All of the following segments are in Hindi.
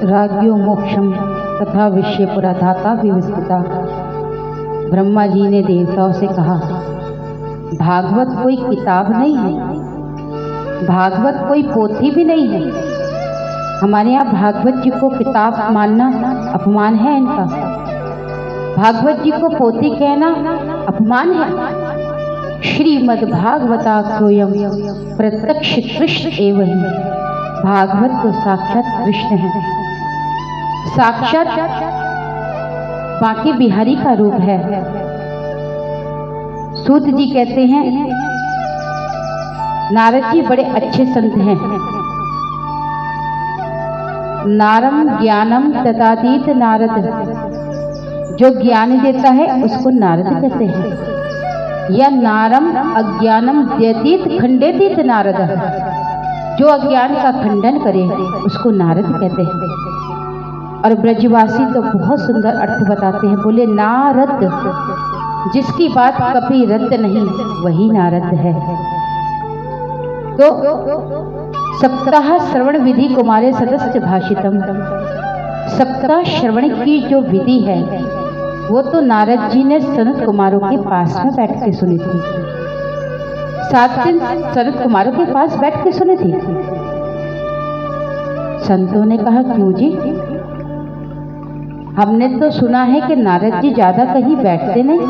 राज्यो मोक्षम तथा विषय पुराधाता विविस्ता। ब्रह्मा जी ने देवताओं से कहा, भागवत कोई किताब नहीं है, भागवत कोई पोथी भी नहीं है। हमारे यहाँ भागवत जी को किताब मानना अपमान है इनका, भागवत जी को पोथी कहना अपमान है। श्रीमद् भागवताख्योयम प्रत्यक्ष कृष्ण एवं ही। भागवत तो साक्षात कृष्ण है, साक्षात बांके बिहारी का रूप है। सूत जी कहते हैं, नारद जी बड़े अच्छे संत हैं। नारम ज्ञानम तथातीत नारद, जो ज्ञान देता है उसको नारद कहते हैं, या नारम अज्ञानम द्यतीत खंडेतीत नारद, जो अज्ञान का खंडन करे उसको नारद कहते हैं। और ब्रजवासी तो बहुत सुंदर अर्थ बताते हैं, बोले नारद, जिसकी बात कभी रद्द नहीं वही नारद है। तो सप्ताह श्रवण विधि कुमारे सदस्य भाषितम, सप्ताह श्रवण की जो विधि है वो तो नारद जी ने सनत कुमारों के पास में बैठ के सुनी थी। 7 दिन सनत कुमारों के पास बैठ के सुनी थी। संतों ने कहा, क्यों जी? हमने तो सुना है कि नारद जी ज्यादा कहीं बैठते नहीं,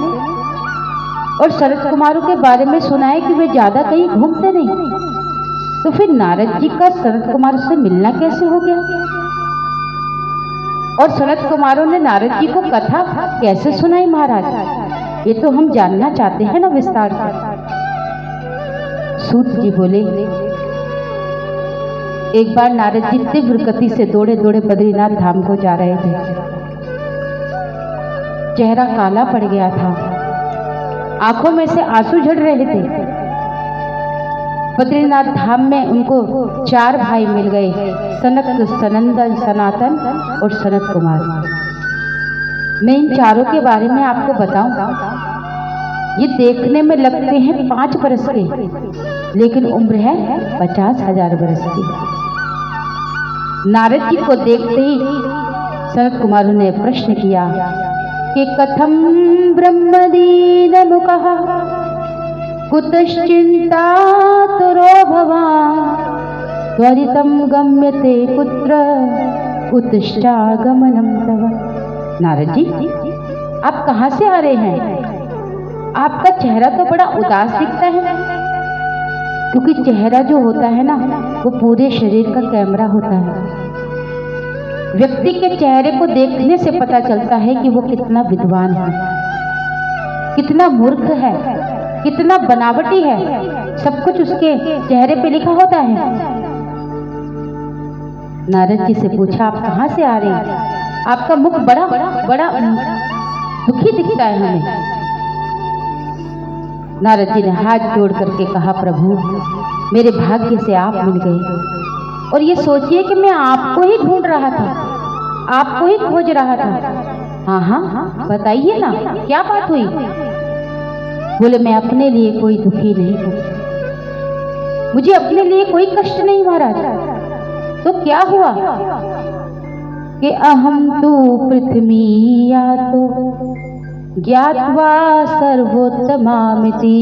और सनत कुमारों के बारे में सुना है कि वे ज्यादा कहीं घूमते नहीं। तो फिर नारद जी का सनत कुमार से मिलना कैसे हो गया? और सनत कुमारों ने नारद जी को कथा कैसे सुनाई महाराज? ये तो हम जानना चाहते हैं ना विस्तार से। सूत जी बोले, एक बार नारद जी तीव्र गति से दौड़े दौड़े बद्रीनाथ धाम को जा रहे थे। चेहरा काला पड़ गया था, आंखों में से आंसू झड़ रहे थे। बद्रीनाथ धाम में उनको 4 भाई मिल गए, सनक, सनंदन, सनातन और सनत कुमार। मैं इन चारों के बारे में आपको बताऊंगा। ये देखने में लगते हैं 5 बरस के, लेकिन उम्र है 50,000 बरस की। नारद जी को देखते ही सनत कुमारों ने प्रश्न किया कि कथम ब्रह्मदीन मुखः कुतश्चिन्तातुरो भवान् त्वरितं गम्यते कुत्र कुतश्चागमनं तव। नारद जी, आप कहाँ से आ रहे हैं? आपका चेहरा तो बड़ा उदास दिखता है, क्योंकि चेहरा जो होता है ना, वो पूरे शरीर का कैमरा होता है। व्यक्ति के चेहरे को देखने से पता चलता है कि वो कितना विद्वान है, कितना मूर्ख है, कितना बनावटी है। सब कुछ उसके चेहरे पे लिखा होता है। नारद जी से पूछा, आप कहाँ से आ रहे हैं? आपका मुख बड़ा बड़ा दुखी दिखता है हमें। नारद जी ने हाथ जोड़ करके कहा, प्रभु, मेरे भाग्य से आप मिल गए। और ये सोचिए कि मैं आपको ही ढूंढ रहा था, आपको ही खोज रहा था। हाँ हाँ, बताइए ना, क्या बात हुई? बोले, मैं अपने लिए कोई दुखी नहीं हूँ, मुझे अपने लिए कोई कष्ट नहीं महाराज। तो क्या हुआ कि अहम तु पृथ्वी यातो ज्ञात्वा सर्वोत्तमामिति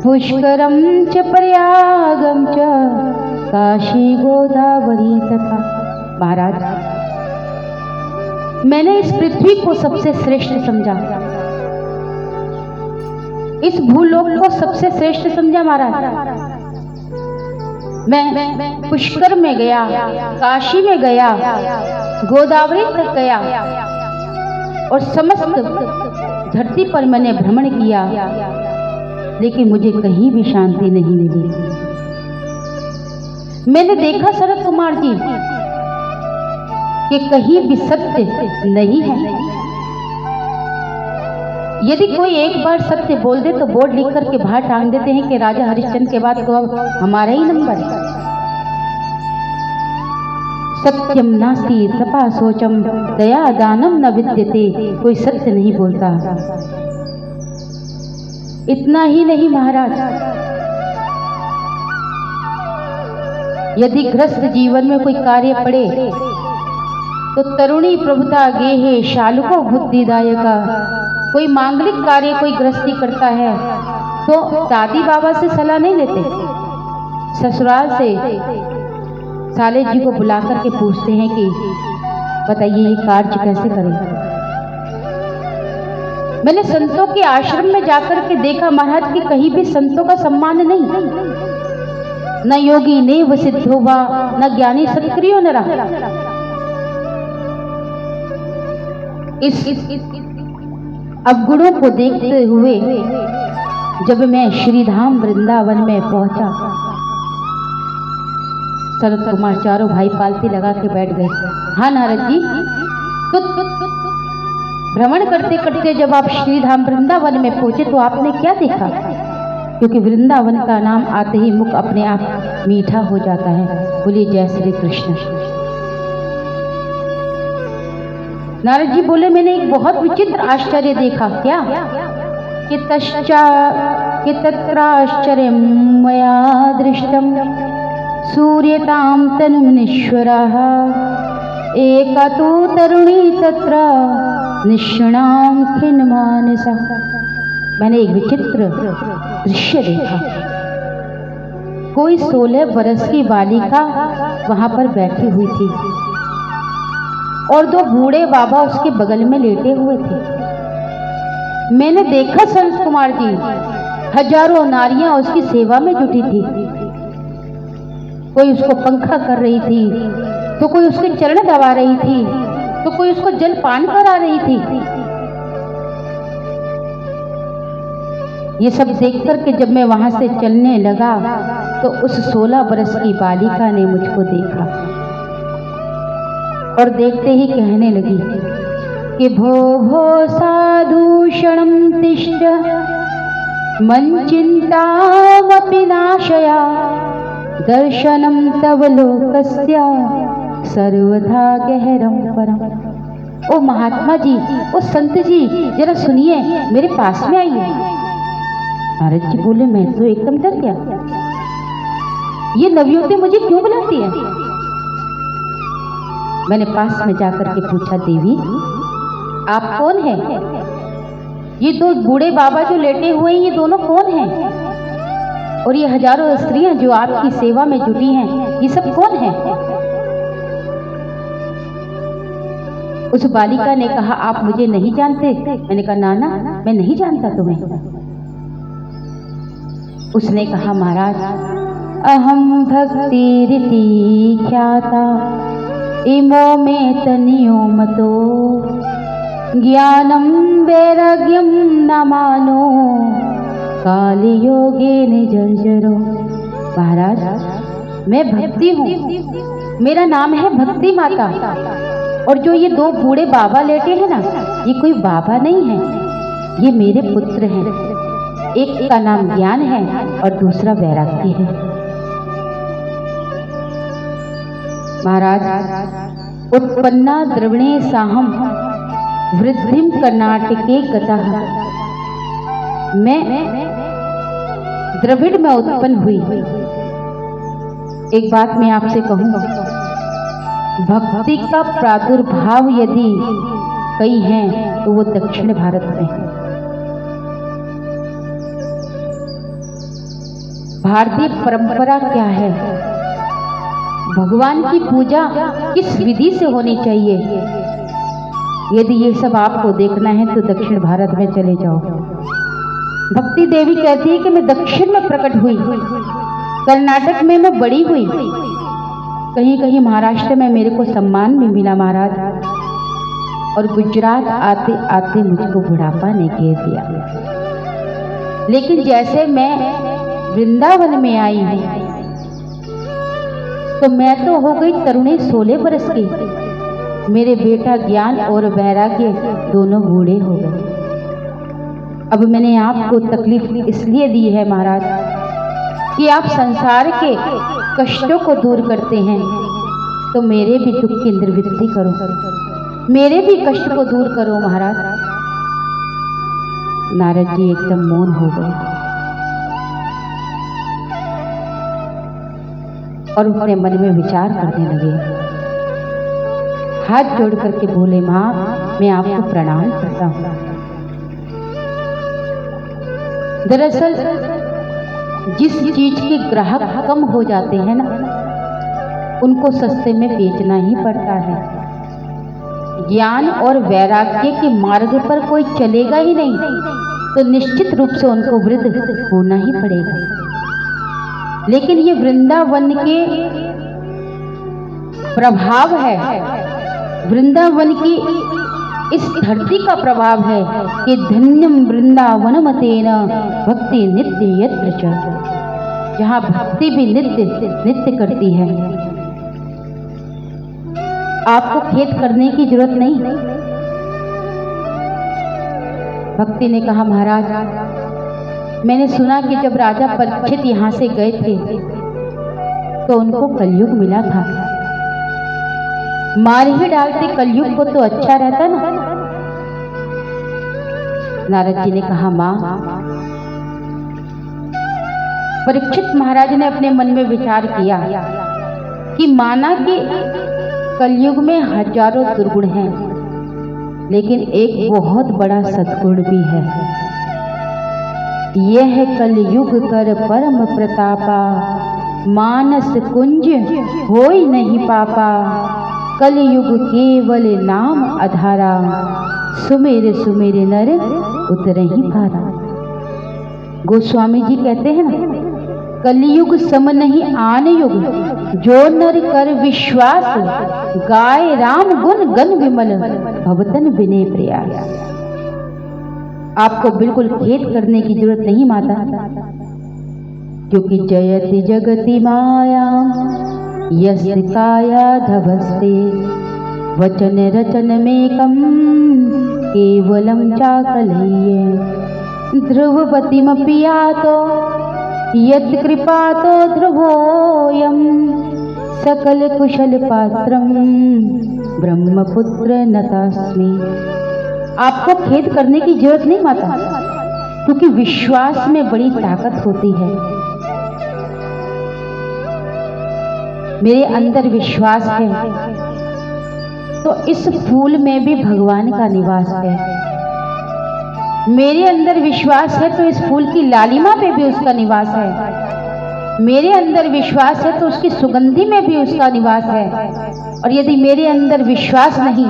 पुष्करम च प्रयागम च काशी गोदावरी तथा। महाराज, मैंने इस पृथ्वी को सबसे श्रेष्ठ समझा, इस भूलोक को सबसे श्रेष्ठ समझा महाराज। मैं पुष्कर में गया, काशी में गया, गोदावरी तक गया, और समस्त धरती पर मैंने भ्रमण किया, लेकिन मुझे कहीं भी शांति नहीं मिली। मैंने देखा सनत कुमार जी कि कहीं भी सत्य नहीं है। यदि कोई एक बार सत्य बोल दे तो बोर्ड लिख करके बाहर टांग देते हैं कि राजा हरिश्चंद्र के बाद तो अब हमारा ही नंबर है। सत्यम नास्ति तपा सोचम दया दानम न विद्यते, कोई सत्य नहीं बोलता। इतना ही नहीं महाराज, यदि गृहस्थ जीवन में कोई कार्य पड़े तो तरुणी प्रभुता गेहे शालुको बुद्धिदायका। कोई मांगलिक कार्य कोई गृहस्थी करता है तो दादी बाबा से सलाह नहीं लेते, ससुराल से साले जी को बुला करके पूछते हैं कि बताइए ये कार्य कैसे करें। मैंने संतों के आश्रम में जाकर के देखा महाराज कि कहीं भी संतों का सम्मान नहीं, न योगी ने व सिद्धोवा, न ज्ञानी सत्क्रियो न रहा। इस अवगुणों को देखते हुए जब मैं श्रीधाम वृंदावन में पहुंचा, शरद कुमार चारों भाई पालती लगा के बैठ गए। हाँ नारद जी, तो भ्रमण करते करते जब आप श्रीधाम वृंदावन में पहुंचे तो आपने क्या देखा? क्योंकि वृंदावन का नाम आते ही मुख अपने आप मीठा हो जाता है। बोलिए जय श्री कृष्ण। नारद जी बोले मैंने एक बहुत विचित्र आश्चर्य देखा। क्या? कि तत्राश्चर्य मया दृष्टम सूर्यताम तनुमनीश्वरः एका तु तरुणी तत्र निष्णां खिन्नमानसः। मैंने एक विचित्र दृश्य देखा। कोई 16 वर्ष की बालिका वहां पर बैठी हुई थी और 2 बूढ़े बाबा उसके बगल में लेटे हुए थे। मैंने देखा संत कुमार जी, हजारों नारियां उसकी सेवा में जुटी थी। कोई उसको पंखा कर रही थी, तो कोई उसके चरण दबा रही थी, तो कोई उसको जल पान करा रही थी। ये सब देख करके जब मैं वहां से चलने लगा तो उस 16 वर्ष की बालिका ने मुझको देखा और देखते ही कहने लगी कि भो भो साधु क्षणं तिष्ठ मन चिंतामपि नाशया दर्शनं तव लोकस्य सर्वथा गहरं परम। ओ महात्मा जी, ओ संत जी, जरा सुनिए, मेरे पास में आइए। नारद जी बोले मैं तो एकदम डर गया, ये नवयुवती मुझे क्यों बुलाती है? मैंने पास में जाकर के पूछा, देवी आप कौन हैं? ये 2 बूढ़े बाबा जो लेटे हुए हैं ये दोनों कौन हैं? और ये हजारों स्त्रियां जो आपकी सेवा में जुटी हैं ये सब कौन हैं? उस बालिका ने कहा आप मुझे नहीं जानते? मैंने कहा ना ना, मैं नहीं जानता तुम्हें। उसने कहा महाराज अहम भक्तिरिति ख्याता इमो में तनियो मतो ज्ञानम वैराग्यम न मानो काली योगे ने जर्जरो। महाराज मैं भक्ति हूँ, मेरा नाम है भक्ति माता। और जो ये 2 बूढ़े बाबा लेटे हैं ना, ये कोई बाबा नहीं है, ये मेरे पुत्र हैं। एक का नाम ज्ञान है और दूसरा वैराग्य है। महाराज उत्पन्ना द्रविणे साहम वृद्धिम कर्नाटके गतः। मैं द्रविड़ में उत्पन्न हुई। एक बात मैं आपसे कहूंगा, भक्ति का प्रादुर्भाव यदि कई हैं तो वो दक्षिण भारत में है। भारतीय परंपरा क्या है, भगवान की पूजा किस विधि से होनी चाहिए, यदि ये सब आपको देखना है तो दक्षिण भारत में चले जाओ। भक्ति देवी कहती है कि मैं दक्षिण में प्रकट हुई, कर्नाटक में मैं बड़ी हुई, कहीं कहीं महाराष्ट्र में मेरे को सम्मान भी मिला महाराज, और गुजरात आते आते मुझको बुढ़ापा ने घेर दिया। लेकिन जैसे मैं वृंदावन में आई हूँ तो मैं तो हो गई तरुणी 16 वर्ष की, मेरे बेटा ज्ञान और वैराग्य दोनों बूढ़े हो गए। अब मैंने आपको तकलीफ इसलिए दी है महाराज कि आप संसार के कष्टों को दूर करते हैं, तो मेरे भी दुख की निर्वृत्ति करो, मेरे भी कष्ट को दूर करो महाराज। नारद जी एकदम मौन हो गए और अपने मन में विचार करने लगे। हाथ जोड़ करके बोले, माँ मैं आपको प्रणाम करता हूँ। दरअसल जिस चीज के ग्राहक कम हो जाते हैं ना, उनको सस्ते में बेचना ही पड़ता है। ज्ञान और वैराग्य के मार्ग पर कोई चलेगा ही नहीं तो निश्चित रूप से उनको वृद्ध होना ही पड़ेगा। लेकिन ये वृंदावन के प्रभाव है, वृंदावन की इस धरती का प्रभाव है कि धन्यम वृंदावन मतेन भक्ति नित्य यत्र च, जहाँ भक्ति भी नित्य करती है। आपको खेद करने की जरूरत नहीं। भक्ति ने कहा, महाराज मैंने सुना कि जब राजा परीक्षित यहाँ से गए थे तो उनको कलयुग मिला था। मार ही डालते कलयुग को तो अच्छा रहता ना। नारद जी ने कहा, माँ परीक्षित महाराज ने अपने मन में विचार किया कि माना कि कलयुग में हजारों दुर्गुण हैं, लेकिन एक बहुत बड़ा सद्गुण भी है। यह है कलयुग कर परम प्रतापा, मानस कुंज होई नहीं पापा। कलयुग केवल नाम आधारा, सुमेर सुमेर नर उतरहि पारा। गोस्वामी जी कहते हैं ना, कलयुग सम नहीं आन युग, जो नर कर विश्वास, गाय राम गुण गण विमल, भवतन विनय प्रयास। आपको बिल्कुल खेद करने की जरूरत नहीं माता, क्योंकि जयति जगति माया यस्य काया धवस्ते, वचन रचन में कम केवलम चाकलय्य। ध्रुवपतिमपि यातो यत् कृपा तो ध्रुवोऽयं, सकल कुशल पात्रम ब्रह्मपुत्र नतास्मि। आपको खेद करने की जरूरत नहीं माता, क्योंकि विश्वास में बड़ी ताकत होती है। मेरे अंदर विश्वास है तो इस फूल में भी भगवान का निवास है। मेरे अंदर विश्वास है तो इस फूल की लालिमा पे भी उसका निवास है। मेरे अंदर विश्वास है तो उसकी सुगंधि में भी उसका निवास है। और यदि मेरे अंदर विश्वास नहीं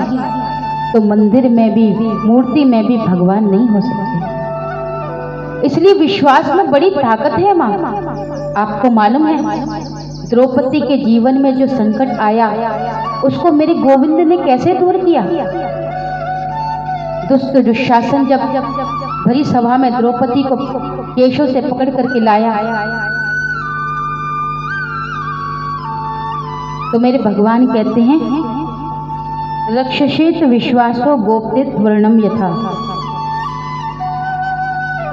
तो मंदिर में भी, मूर्ति में भी भगवान नहीं हो सकते। इसलिए विश्वास में बड़ी ताकत है माँ। आपको मालूम है द्रौपदी के जीवन में जो संकट आया उसको मेरे गोविंद ने कैसे दूर किया। दुष्ट दुशासन जब भरी सभा में द्रौपदी को केशों से पकड़ करके लाया तो मेरे भगवान कहते हैं, रक्षसेत विश्वासो गोप्येत वर्णम यथा।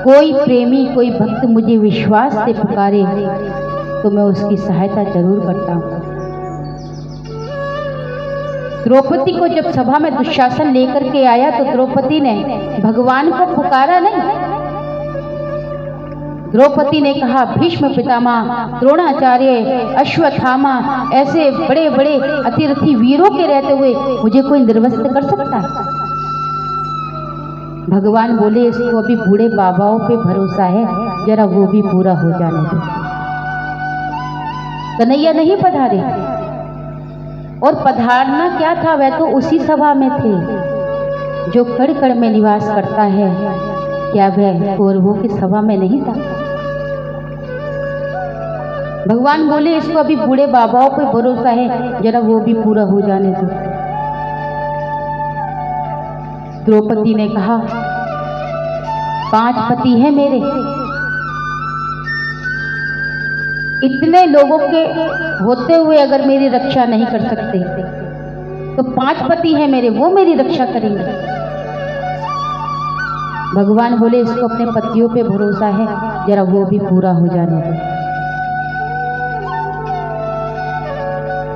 कोई प्रेमी, कोई भक्त मुझे विश्वास से पुकारे तो मैं उसकी सहायता जरूर करता हूँ। द्रौपदी को जब सभा में दुशासन लेकर के आया तो द्रौपदी ने भगवान को पुकारा नहीं। द्रौपदी ने कहा, भीष्म पितामह, द्रोणाचार्य, अश्वत्थामा, ऐसे बड़े बड़े अतिरथी वीरों के रहते हुए मुझे कोई निर्वस्त्र कर सकता है? भगवान बोले, इसको अभी बूढ़े बाबाओं पे भरोसा है, जरा वो भी पूरा हो जाने दो। कन्हैया नहीं पधारे, और पधारना क्या था, वह तो उसी सभा में थे जो कड़ कड़ में निवास करता है। क्या वह कौरवों की सभा में नहीं था? भगवान बोले, इसको अभी बूढ़े बाबाओं पे भरोसा है, जरा वो भी पूरा हो जाने दो। द्रौपदी ने कहा, 5 पति हैं मेरे, इतने लोगों के होते हुए अगर मेरी रक्षा नहीं कर सकते तो 5 पति हैं मेरे, वो मेरी रक्षा करेंगे। भगवान बोले, इसको अपने पतियों पे भरोसा है, जरा वो भी पूरा हो जाने दो।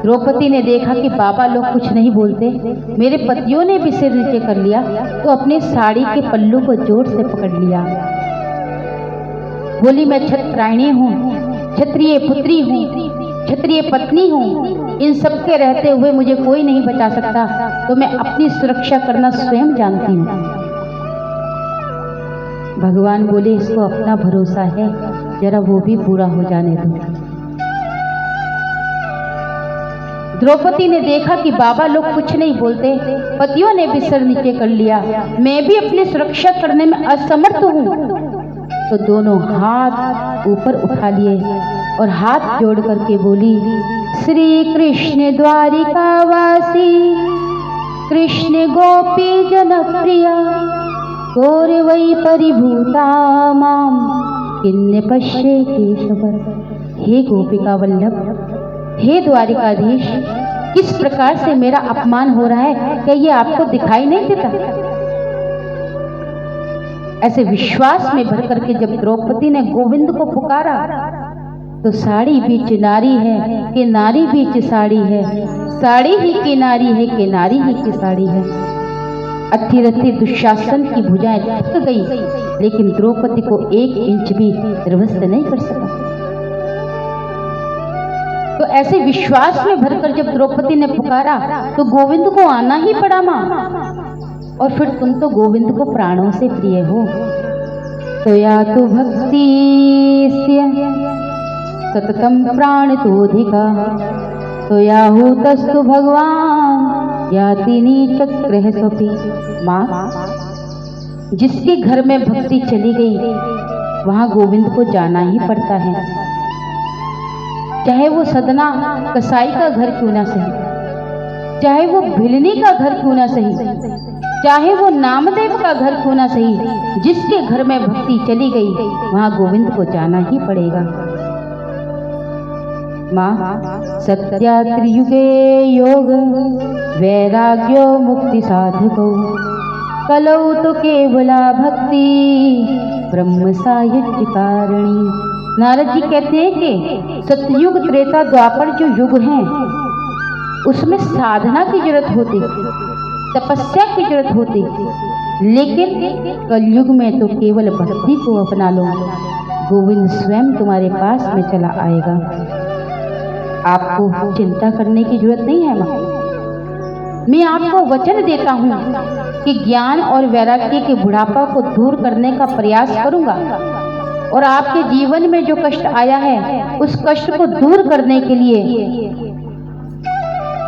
द्रौपदी ने देखा कि बाबा लोग कुछ नहीं बोलते, मेरे पतियों ने भी सिर नीचे कर लिया, तो अपने साड़ी के पल्लू को जोर से पकड़ लिया। बोली, मैं क्षत्रायणी हूँ, क्षत्रिय पुत्री हूँ, क्षत्रिय पत्नी हूँ, इन सबके रहते हुए मुझे कोई नहीं बचा सकता, तो मैं अपनी सुरक्षा करना स्वयं जानती हूँ। भगवान बोले इसको अपना भरोसा है, जरा वो भी पूरा हो जाने दो। द्रौपदी ने देखा कि बाबा लोग कुछ नहीं बोलते, पतियों ने भी सर नीचे कर लिया, मैं भी अपनी सुरक्षा करने में असमर्थ हूँ। तो दोनों हाथ ऊपर उठा लिए और हाथ जोड़ करके बोली, श्री कृष्ण द्वारिकावासी कृष्ण गोपी जनप्रिया गौरवै परिभूता माम किन्ने पश्ये केशव। हे गोपिका वल्लभ, हे द्वारिकाधीश, किस प्रकार से मेरा अपमान हो रहा है, क्या ये आपको दिखाई नहीं देता? ऐसे विश्वास में भर करके जब द्रौपदी ने गोविंद को पुकारा, तो साड़ी बीच नारी है कि नारी बीच साड़ी है, साड़ी ही की नारी है कि नारी ही की साड़ी है। अथी रथी दुशासन की भुजाएं थक गई, लेकिन द्रौपदी को 1 इंच भी निर्वस्त नहीं कर सका। तो ऐसे विश्वास में भरकर जब द्रौपदी ने पुकारा, तो गोविंद को आना ही पड़ा मां। और फिर तुम तो गोविंद को प्राणों से प्रिय हो। तो या तो भक्ति सततम प्राण तोधिका, तो या हो तस्तु भगवान यातिनी चक्र स्वपी। माँ, जिसके घर में भक्ति चली गई वहां गोविंद को जाना ही पड़ता है, चाहे वो सदना कसाई का घर क्यों ना सही, चाहे वो भिलनी का घर क्यों ना सही, चाहे वो नामदेव का घर क्यों ना सही, जिसके घर में भक्ति चली गई वहां गोविंद को जाना ही पड़ेगा। माँ, सत्या त्रियुगे योग वैराग्यो मुक्ति साधको कलौ तो केवला भक्ति ब्रह्म सायुज्य कारिणी। नारद जी कहते हैं कि सतयुग त्रेता द्वापर जो युग हैं उसमें साधना की जरूरत होती, तपस्या की जरूरत होती, लेकिन कलयुग में तो केवल भक्ति को अपना लो, गोविंद स्वयं तुम्हारे पास में चला आएगा। आपको चिंता करने की जरूरत नहीं है माँ। मैं आपको वचन देता हूँ कि ज्ञान और वैराग्य के बुढ़ापा को दूर करने का प्रयास करूंगा, और आपके जीवन में जो कष्ट आया है उस कष्ट को दूर करने के लिए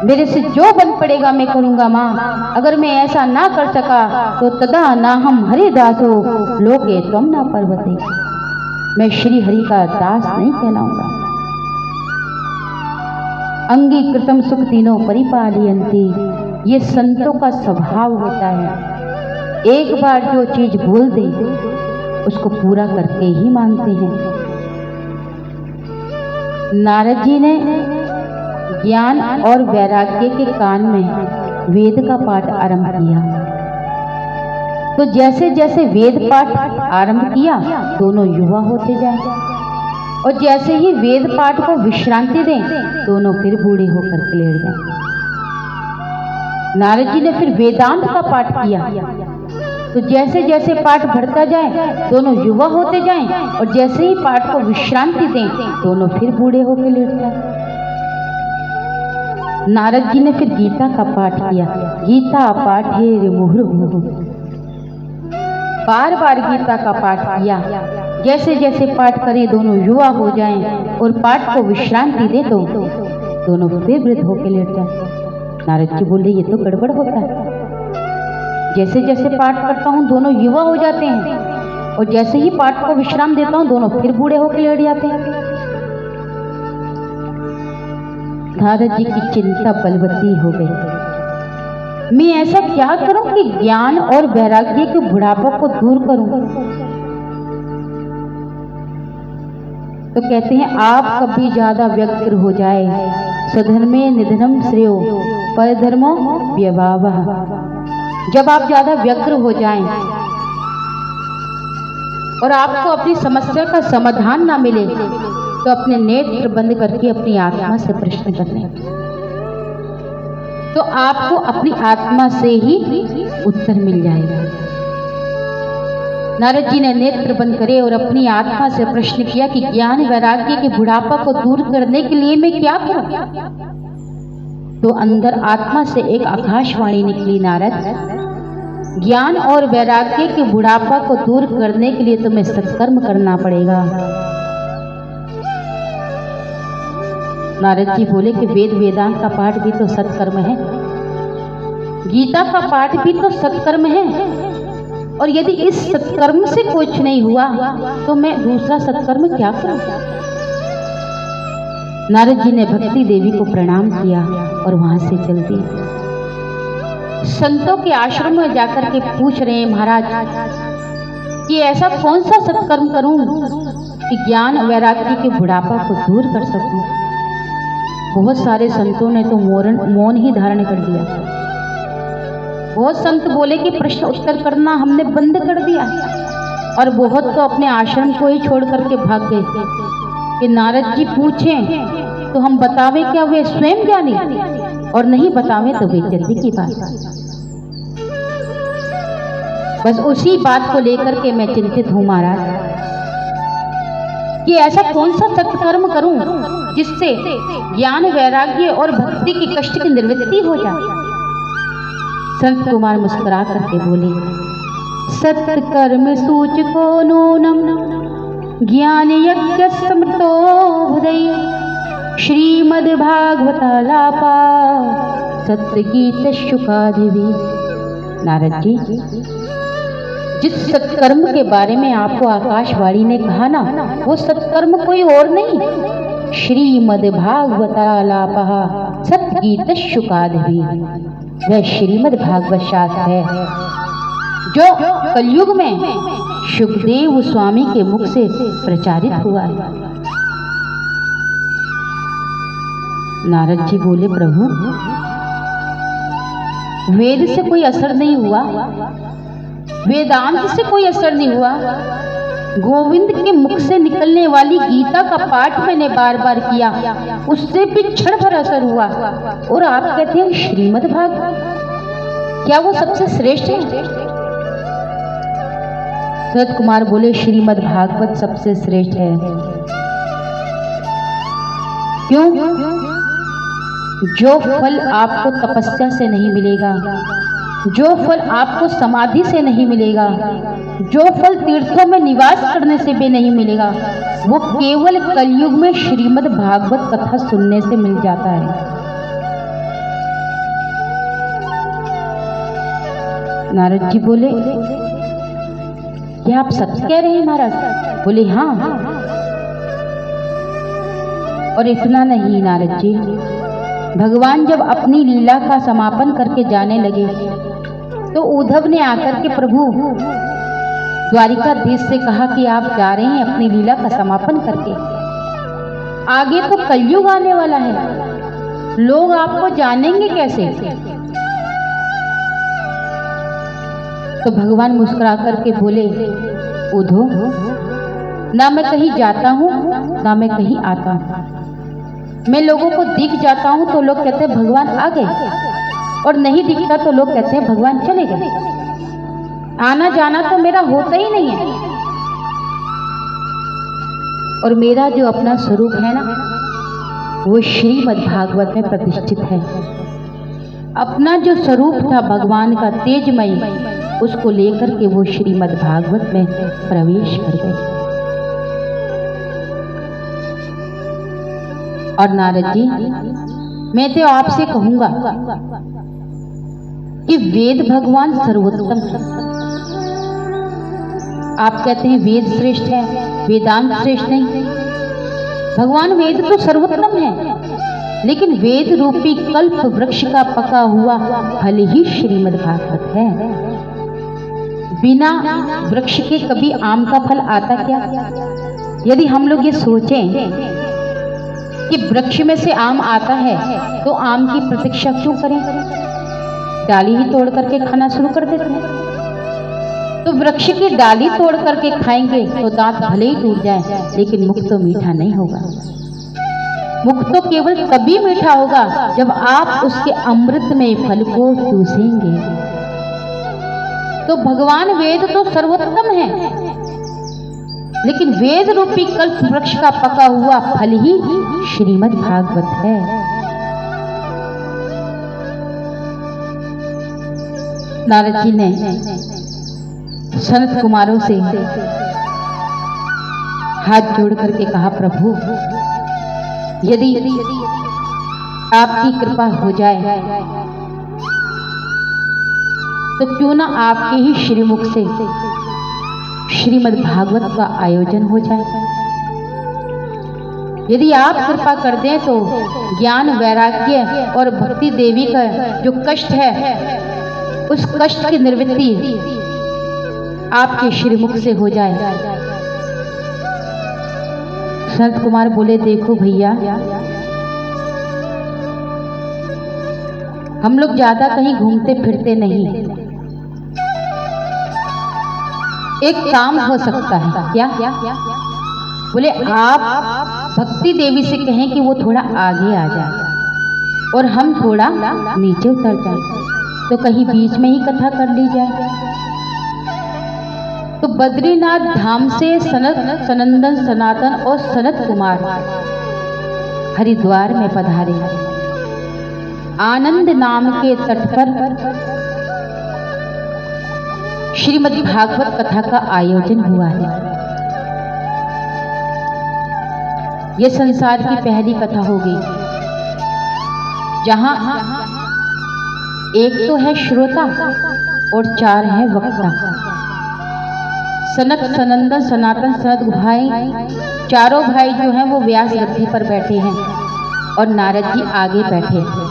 मेरे से जो बन पड़ेगा मैं करूंगा माँ। अगर मैं ऐसा ना कर सका तो तदा ना हम हरिदासो लोके त्वम ना पर्वते, मैं श्री हरि का दास नहीं कहलाऊंगा। अंगीकृतम सुख तीनों परिपालयन्ति, ये संतों का स्वभाव होता है, एक बार जो चीज बोल दे उसको पूरा करके ही मानते हैं। नारद जी ने ज्ञान और वैराग्य के कान में वेद का पाठ आरंभ किया, तो जैसे जैसे वेद पाठ आरंभ किया दोनों युवा होते जाए, और जैसे ही वेद पाठ को विश्रांति दें दोनों फिर बूढ़े होकर के लेट जाए। नारद जी ने फिर वेदांत का पाठ किया, तो जैसे जैसे पाठ बढ़ता जाए दोनों युवा होते जाएं, और जैसे ही पाठ को विश्रांति दें दोनों फिर बूढ़े होकर लेट जाए। नारद जी ने फिर गीता का पाठ किया, गीता पाठे मुहुर्मुहुः, बार बार गीता का पाठ किया। जैसे जैसे पाठ करें दोनों युवा हो जाएं और पाठ को विश्रांति दे तो दोनों फिर वृद्ध होकर लेट जाए। नारद जी बोले ये तो गड़बड़ होता है, जैसे जैसे पाठ करता हूँ दोनों युवा हो जाते हैं, और जैसे ही पाठ को विश्राम देता हूँ दोनों फिर बूढ़े होकर लेट जाते हैं। नारद जी की चिंता बलवती हो गई, मैं ऐसा क्या करूं कि ज्ञान और वैराग्य के बुढ़ापा को दूर करूं। तो कहते हैं आप कभी ज्यादा व्यग्र हो जाए, स्वधर्मे निधनम श्रेयो परधर्मो व्यभावः। जब आप ज्यादा व्यग्र हो जाएं और आपको अपनी समस्या का समाधान ना मिले तो अपने नेत्र बंद करके अपनी आत्मा से प्रश्न करने, तो आपको अपनी आत्मा से ही उत्तर मिल जाएगा। नारद जी ने नेत्र बंद करे और अपनी आत्मा से प्रश्न किया कि ज्ञान वैराग्य के बुढ़ापा को दूर करने के लिए मैं क्या करूं। तो अंदर आत्मा से एक आकाशवाणी निकली, नारद, ज्ञान और वैराग्य के बुढ़ापा को दूर करने के लिए तुम्हें सत्कर्म करना पड़ेगा। नारद जी बोले कि वेद वेदांत का पाठ भी तो सत्कर्म है, गीता का पाठ भी तो सत्कर्म है, और यदि इस सत्कर्म से कुछ नहीं हुआ तो मैं दूसरा सत्कर्म क्या करूं? नारद जी ने भक्ति देवी को प्रणाम किया और वहां से चल दिए। संतों के आश्रम में जाकर के पूछ रहे हैं, महाराज कि ऐसा कौन सा सत्कर्म करूं कि ज्ञान वैराग्य के बुढ़ापा को दूर कर सकूं? बहुत सारे संतों ने तो मौन ही धारण कर दिया। बहुत संत बोले कि प्रश्न उत्तर करना हमने बंद कर दिया, और बहुत तो अपने आश्रम को ही छोड़ करके भाग गए कि नारद जी पूछें तो हम बतावे क्या, वे स्वयं ज्ञानी, और नहीं बतावे तो बेइज्जती की बात। बस उसी बात को लेकर के मैं चिंतित हूं महाराज कि ऐसा कौन सा सत्कर्म करूं जिससे ज्ञान वैराग्य और भक्ति की कष्ट की निवृत्ति हो जाए। संत कुमार मुस्कुरा करके बोले, सत्कर्म सूचको नूनम ज्ञान यज्ञ समृतो हृदय श्रीमद्भागवतालापा सत्यगीत शुकादेवी। नारद जी, जिस सत्कर्म के बारे में आपको आकाशवाणी ने कहा ना, वो सत्कर्म कोई और नहीं, श्रीमद्भागवतालापा सत्यगीत शुकादेवी, वह श्रीमद् भागवत शास्त्र है जो कलयुग में शुकदेव स्वामी के मुख से प्रचारित हुआ है। नारद जी बोले, प्रभु वेद से कोई असर नहीं हुआ, वेदांत से कोई असर नहीं हुआ, गोविंद के मुख से निकलने वाली गीता का पाठ मैंने बार बार किया, उससे भी क्षण भर असर हुआ, और आप कहते हैं श्रीमद् भागवत, क्या वो सबसे श्रेष्ठ है? सत कुमार बोले, श्रीमद् भागवत सबसे श्रेष्ठ है। क्यों? जो फल आपको तपस्या से नहीं मिलेगा, जो फल आपको समाधि से नहीं मिलेगा, जो फल तीर्थों में निवास करने से भी नहीं मिलेगा, वो केवल कलयुग में श्रीमद् भागवत कथा सुनने से मिल जाता है। नारद जी बोले, क्या आप सच कह रहे हैं महाराज? बोले, हाँ। और इतना नहीं नारद जी, भगवान जब अपनी लीला का समापन करके जाने लगे तो उद्धव ने आकर के प्रभु द्वारिकाधीश से कहा कि आप जा रहे हैं अपनी लीला का समापन करके, आगे तो कलयुग आने वाला है, लोग आपको जानेंगे कैसे? तो भगवान मुस्कुरा करके बोले, उद्धव, ना मैं कहीं जाता हूं ना मैं कहीं आता हूं, मैं लोगों को दिख जाता हूं तो लोग कहते हैं भगवान आ गए, और नहीं दिखता तो लोग कहते हैं भगवान चले गए। आना जाना तो मेरा होता ही नहीं है, और मेरा जो अपना स्वरूप है ना, वो श्रीमद् भागवत में प्रतिष्ठित है। अपना जो स्वरूप था भगवान का तेजमय, उसको लेकर के वो श्रीमद् भागवत में प्रवेश कर गए। और नारद जी, मैं तो आपसे कहूंगा कि वेद भगवान सर्वोत्तम है। आप कहते हैं वेद श्रेष्ठ है, वेदांत श्रेष्ठ नहीं। भगवान वेद तो सर्वोत्तम है, लेकिन वेद रूपी कल्प वृक्ष का पका हुआ फल ही श्रीमद् भागवत है। बिना वृक्ष के कभी आम का फल आता क्या? यदि हम लोग ये सोचें कि वृक्ष में से आम आता है तो आम की प्रतीक्षा क्यों करें? डाली ही तोड़ करके खाना शुरू कर देते हैं। तो वृक्ष की डाली तोड़ करके खाएंगे तो दांत भले ही टूट जाए, लेकिन मुख तो मीठा नहीं होगा। मुख तो केवल तभी मीठा होगा जब आप उसके अमृत में फल को चूसेंगे। तो भगवान वेद तो सर्वोत्तम है, लेकिन वेद रूपी कल्प वृक्ष का पका हुआ फल ही श्रीमद् भागवत है। नारद जी ने सनत कुमारों से हाथ जोड़ करके कहा, प्रभु यदि आपकी कृपा हो जाए तो क्यों ना आपके ही श्रीमुख से श्रीमद् भागवत का आयोजन हो जाए। यदि आप कृपा कर दें तो ज्ञान वैराग्य और भक्ति देवी का जो कष्ट है उस कष्ट की निवृत्ति आपके श्रीमुख से हो जाए। सनत कुमार बोले, देखो भैया, हम लोग ज्यादा कहीं घूमते फिरते नहीं, एक काम हो सकता है। क्या? बोले, आप भक्ति देवी से कहें कि वो थोड़ा आगे आ जाए और हम थोड़ा नीचे उतर जाए, तो कहीं बीच में ही कथा कर ली जाए। तो बद्रीनाथ धाम से सनत, सनंदन, सनातन और सनत कुमार हरिद्वार में पधारे। आनंद नाम के तट पर श्रीमद् भागवत कथा का आयोजन हुआ है। यह संसार की पहली कथा होगी जहां एक तो है श्रोता और 4 है वक्ता। सनत, सनंदन, सनातन, सनत भाई, चारों भाई जो हैं वो व्यास गद्दी पर बैठे हैं और नारद जी आगे बैठे हैं।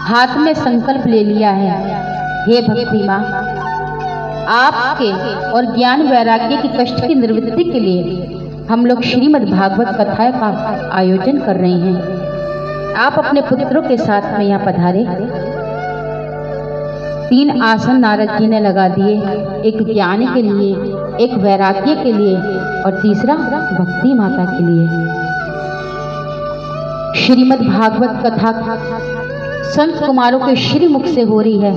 हाथ में संकल्प ले लिया है, हे भक्ति माँ, आपके और ज्ञान वैराग्य की कष्ट की निवृत्ति के लिए हम लोग श्रीमद् भागवत कथा का आयोजन कर रहे हैं। आप अपने पुत्रों के साथ में यहाँ पधारे। 3 आसन नारद जी ने लगा दिए, एक ज्ञान के लिए, एक वैराग्य के लिए और तीसरा भक्ति माता के लिए। श्रीमद् भागवत कथा संत कुमारों के श्रीमुख से हो रही है,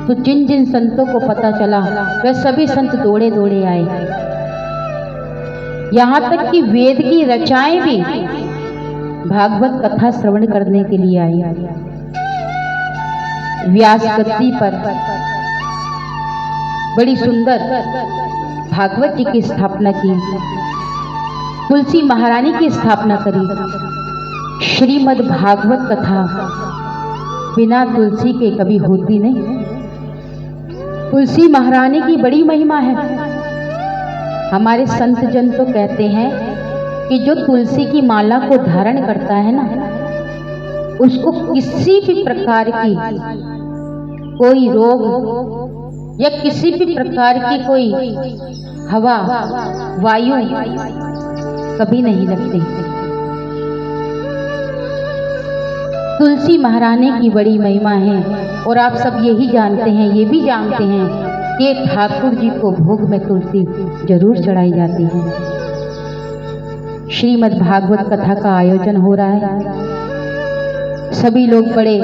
तो जिन जिन संतों को पता चला वे सभी संत दौड़े दौड़े आए। यहाँ तक कि वेद की रचाएं भी भागवत कथा श्रवण करने के लिए आई। व्यास गद्दी पर बड़ी सुंदर भागवत जी की स्थापना की, तुलसी महारानी की स्थापना करी। श्रीमद् भागवत कथा बिना तुलसी के कभी होती नहीं। तुलसी महारानी की बड़ी महिमा है। हमारे संत जन तो कहते हैं कि जो तुलसी की माला को धारण करता है ना, उसको किसी भी प्रकार की कोई रोग या किसी भी प्रकार की कोई हवा, वायु कभी नहीं लगती। तुलसी महारानी की बड़ी महिमा है और आप सब यही जानते हैं, ये भी जानते हैं कि ठाकुर जी को भोग में तुलसी जरूर चढ़ाई जाती है। श्रीमद् भागवत कथा का आयोजन हो रहा है। सभी लोग बड़े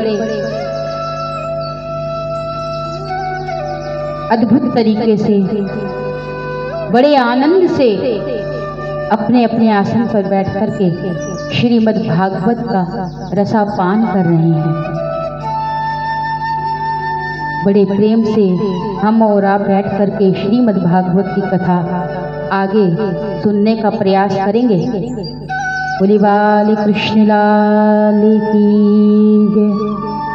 अद्भुत तरीके से, बड़े आनंद से अपने अपने आसन पर बैठ करके श्रीमद् भागवत का रसापान कर रहे हैं। बड़े प्रेम से हम और आप बैठ करके श्रीमद् भागवत की कथा आगे सुनने का प्रयास करेंगे। बोले बाल कृष्ण लाल की जय।